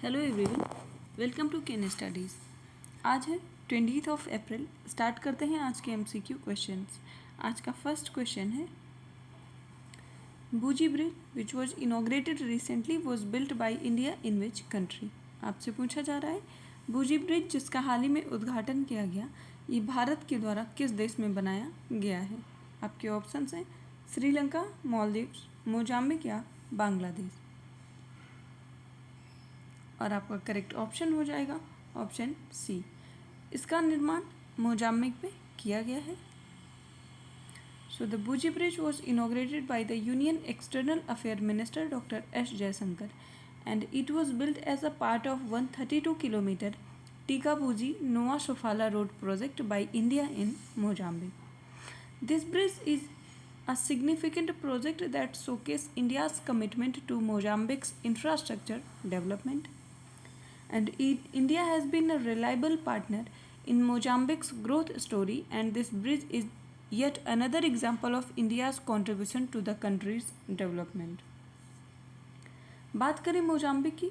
Hello everyone, welcome to Ken Studies. आज है 20 अप्रैल। Start करते हैं आज के एमसीक्यू क्वेश्चंस। आज का फर्स्ट क्वेश्चन है, बूजी bridge which was inaugurated recently was built by India in which country. आपसे पूछा जा रहा है, बूजी ब्रिज जिसका हाल ही में उद्घाटन किया गया, ये भारत के द्वारा किस देश में बनाया गया है। आपके ऑप्शन हैं श्रीलंका, मालदीव्स, मोजाम्बिक या बांग्लादेश। और आपका करेक्ट ऑप्शन हो जाएगा ऑप्शन सी। इसका निर्माण मोजाम्बिक में किया गया है। So the Buzi bridge was inaugurated by the union external affair minister doctor S Jaishankar and it was built as a part of 132 kilometre Tica Buzi Nova Sofala road project by India in Mozambique. This bridge is a significant project that showcases India's commitment to Mozambique's infrastructure development. And India has been a reliable partner in Mozambique's growth story, and this bridge is yet another example of India's contribution to the country's development. बात करें Mozambique की,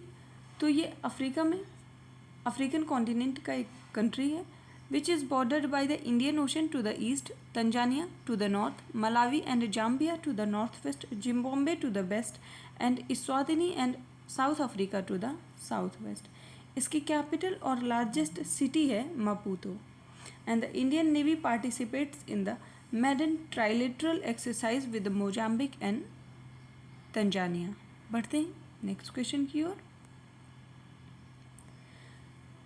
तो ये African continent का एक country है which is bordered by the Indian Ocean to the east, Tanzania to the north, Malawi and Zambia to the northwest, Zimbabwe to the west, and Eswatini and South Africa to the southwest. इसकी capital और largest city है Maputo. And the Indian Navy participates in the maiden trilateral exercise with Mozambique and Tanzania. बढ़ते हैं next question की ओर।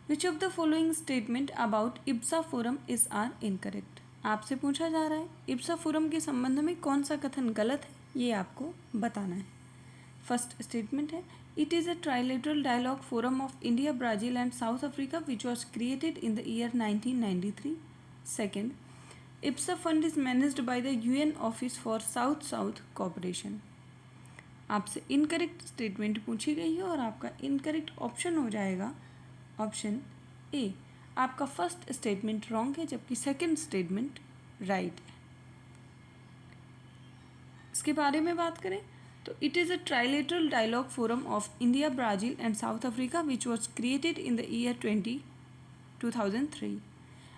Which of the following statement about IBSA forum is are incorrect? आपसे पूछा जा रहा है IBSA फोरम के संबंध में कौन सा कथन गलत है, ये आपको बताना है। फर्स्ट स्टेटमेंट है, it is a trilateral dialogue forum of India, Brazil and South Africa which was created in the year 1993। Second, IBSA fund is managed by the UN office for south south cooperation. आपसे incorrect statement पूछी गई है और आपका incorrect option हो जाएगा option A. आपका first statement wrong है जबकि सेकंड स्टेटमेंट राइट है। इसके बारे में बात करें तो it is a trilateral dialogue forum of India, Brazil and South Africa which was created in the year 2003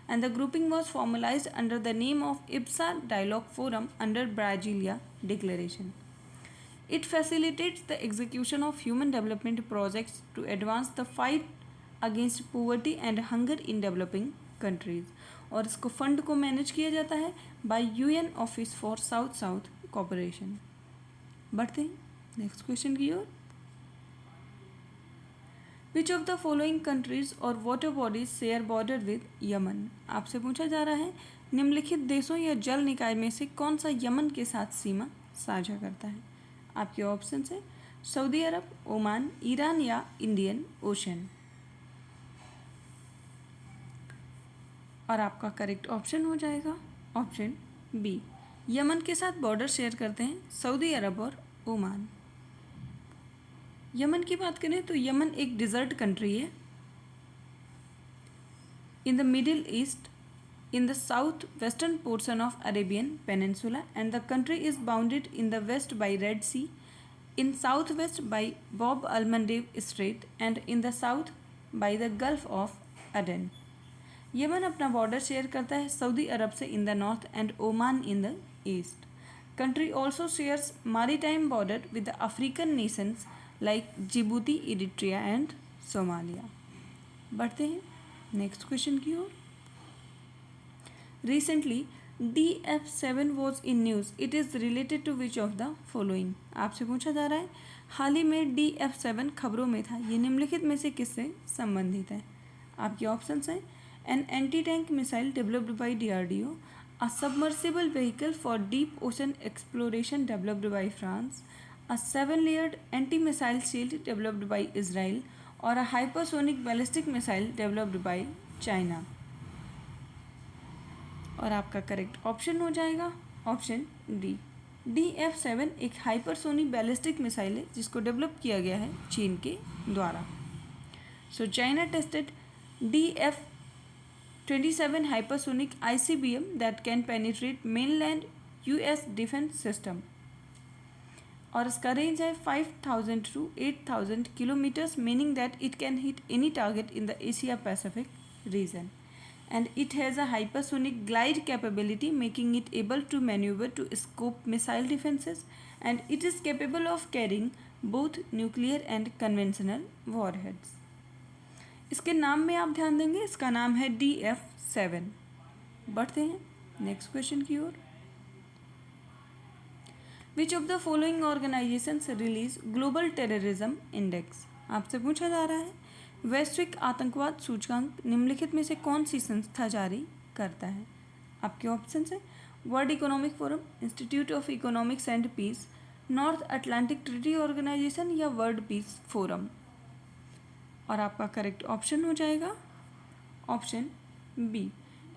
and the grouping was formalised under the name of IBSA dialogue forum under Brasilia declaration. It facilitates the execution of human development projects to advance the fight against poverty and hunger in developing countries। और इसको fund को manage किया जाता है by UN office for south south cooperation. बढ़ते हैं next question की ओर। Which of the following countries और water bodies share border with Yemen. आपसे पूछा जा रहा है निम्नलिखित देशों या जल निकाय में से कौन सा यमन के साथ सीमा साझा करता है। आपके ऑप्शन है सऊदी अरब, ओमान, ईरान या इंडियन ओशन। और आपका करेक्ट ऑप्शन हो जाएगा ऑप्शन बी। यमन के साथ बॉर्डर शेयर करते हैं सऊदी अरब और ओमान। यमन की बात करें तो यमन एक डिज़र्ट कंट्री है in the middle east in the south-western portion of Arabian Peninsula, and the country is bounded in the west by Red Sea, in southwest by Bab al-Mandeb Strait, and in the south by the Gulf of Aden. Yemen अपना border share करता है Saudi अरब से in the north and Oman in the east. Country also shares maritime border with the African nations like Djibouti, Eritrea and Somalia। बढ़ते हैं next question की ओर। Recently, DF7 was in news. It is related to which of the following? आपसे पूछा जा रहा है हाल ही में DF7 खबरों में था, ये निम्नलिखित में से किससे संबंधित है। आपके ऑप्शंस हैं an anti tank missile developed by DRDO, a submersible vehicle for deep ocean exploration developed by France, a 7-layered anti missile shield developed by Israel और a hypersonic ballistic missile developed by China. और आपका correct option हो जाएगा option D. DF7 एक hypersonic ballistic missile है जिसको develop किया गया है चीन के द्वारा। So China tested DF27 hypersonic ICBM that can penetrate mainland US defence system. और इसका रेंज है 5000 to 8000 kilometres, meaning that it can hit any target in the Asia Pacific region. And it has a hypersonic glide capability, making it able to maneuver to scope missile defenses, and it is capable of carrying both nuclear and conventional warheads. इसके नाम में आप ध्यान देंगे, इसका नाम है DF-7. बढ़ते हैं नेक्स्ट क्वेश्चन की ओर. Which of the following organisations release global terrorism index. आपसे पूछा जा रहा है वैश्विक आतंकवाद सूचकांक निम्नलिखित में से कौन सी संस्था जारी करता है. आपके ऑप्शन है World Economic Forum, Institute of Economics and Peace, North Atlantic Treaty Organization या वर्ल्ड पीस फोरम. और आपका करेक्ट ऑप्शन हो जाएगा option B,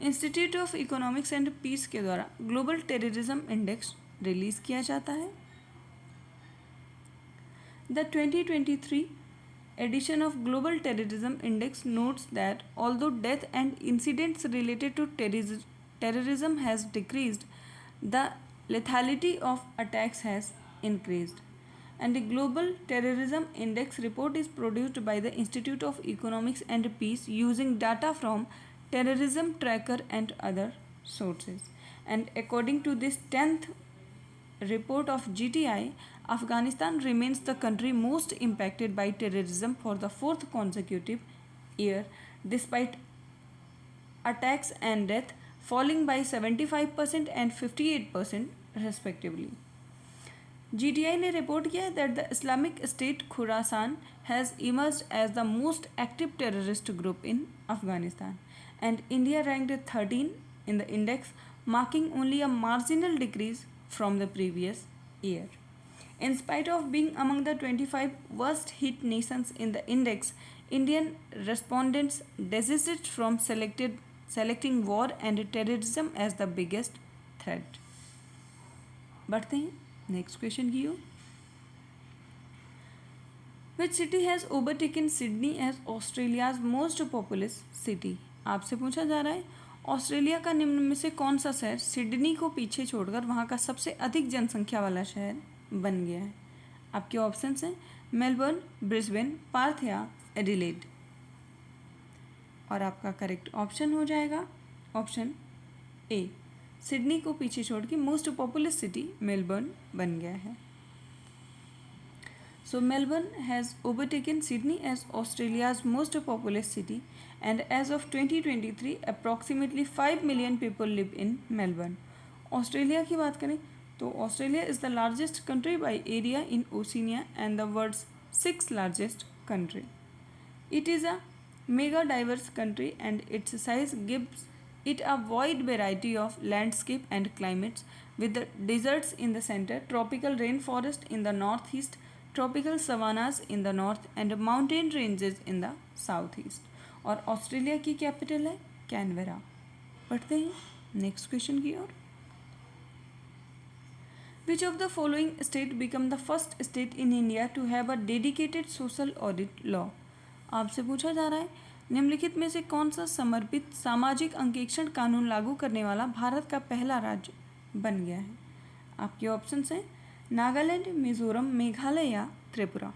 Institute of Economics and Peace के द्वारा ग्लोबल टेररिज्म इंडेक्स रिलीज किया जाता है. The 2023 edition of Global Terrorism Index notes that although death and incidents related to terrorism has decreased, the lethality of attacks has increased. And the Global Terrorism Index report is produced by the Institute of Economics and Peace using data from Terrorism Tracker and other sources. And according to this 10th report of GTI, Afghanistan remains the country most impacted by terrorism for the fourth consecutive year, despite attacks and death falling by 75% and 58% respectively. GTI ने report किया that the Islamic State Khorasan has emerged as the most active terrorist group in Afghanistan, and India ranked 13 in the index, marking only a marginal decrease from the previous year. In spite of being among the 25 worst hit nations in the index, Indian respondents desisted from selecting war and terrorism as the biggest threat. बढ़ते हैं next question की ओर. Which city has overtaken Sydney as Australia's most populous city? आपसे पूछा जा रहा है Australia का निम्न में से कौन सा शहर सिडनी को पीछे छोड़कर वहाँ का सबसे अधिक जनसंख्या वाला शहर बन गया है. आपके ऑप्शंस हैं मेलबर्न, ब्रिस्बेन, पार्थ या एडिलेड. और आपका करेक्ट ऑप्शन हो जाएगा ऑप्शन ए, सिडनी को पीछे छोड़ के मोस्ट पॉपुलस सिटी मेलबर्न बन गया है. So Melbourne has overtaken Sydney as Australia's most populous city, and as of 2023 approximately 5 million people live in Melbourne. Australia की बात करें तो Australia is the largest country by area in Oceania and the world's 6th largest country. It is a mega diverse country and its size gives it a wide variety of landscape and climates, with the deserts in the center, tropical rainforest in the northeast, tropical savannas in the north and mountain ranges in the southeast. और Australia की capital है Canberra. पढ़ते हैं next question की ओर. Which of the following state become the first state in India to have a dedicated social audit law? आपसे पूछा जा रहा है निम्नलिखित में से कौन सा समर्पित सामाजिक अंकेक्षण कानून लागू करने वाला भारत का पहला राज्य बन गया है. आपके ऑप्शंस हैं नागालैंड, मिजोरम, मेघालय या त्रिपुरा.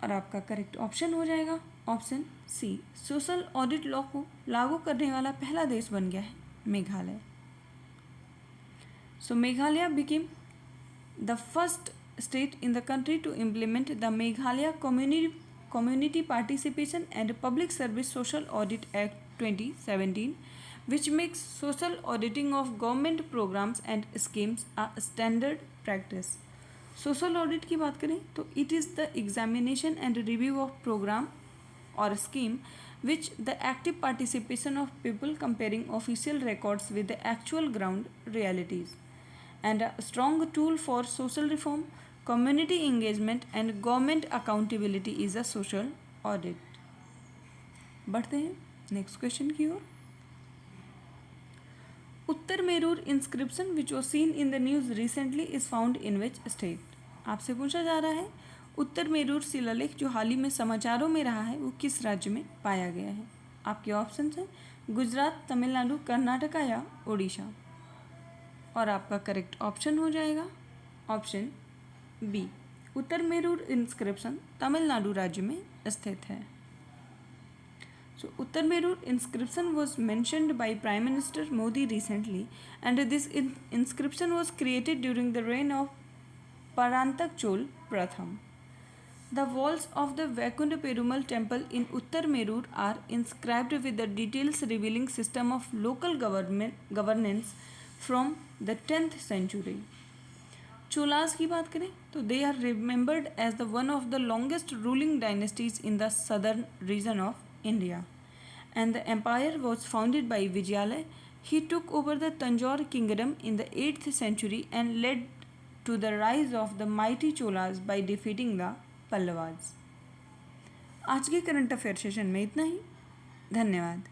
और आपका करेक्ट ऑप्शन हो जाएगा option C, social audit law को लागू करने वाला पहला देश बन गया है Meghalaya. So Meghalaya became the first state in the country to implement the Meghalaya Community Participation and Public Service Social Audit Act 2017, which makes social auditing of government programs and schemes a standard practice. Social audit की बात करें तो it is the examination and review of program or scheme which the active participation of people comparing official records with the actual ground realities, and a strong tool for social reform, community engagement and government accountability is a social audit. बढ़ते हैं next question की ओर. Uttaramerur inscription which was seen in the news recently is found in which state. आपसे पूछा जा रहा है उत्तर मेरूर शिलालेख जो हाल ही में समाचारों में रहा है वो किस राज्य में पाया गया है. आपके ऑप्शन हैं गुजरात, तमिलनाडु, कर्नाटका या उड़ीसा. और आपका करेक्ट ऑप्शन हो जाएगा ऑप्शन बी, उत्तर मेरूर इंस्क्रिप्शन तमिलनाडु राज्य में स्थित है। So, Uttar Merur inscription was mentioned by Prime Minister Modi recently, and this inscription was created during the reign of Parantak Chol Pratham. The walls of the Vaikuntha Perumal temple in Uttar Merur are inscribed with the details revealing system of local governance from the 10th century. Cholas की बात करें तो they are remembered as the one of the longest ruling dynasties in the southern region of India, and the empire was founded by Vijayalaya. He took over the Tanjore kingdom in the 8th century and led to the rise of the mighty Cholas by defeating the Pallavas. आज के current affair session में इतना ही। धन्यवाद।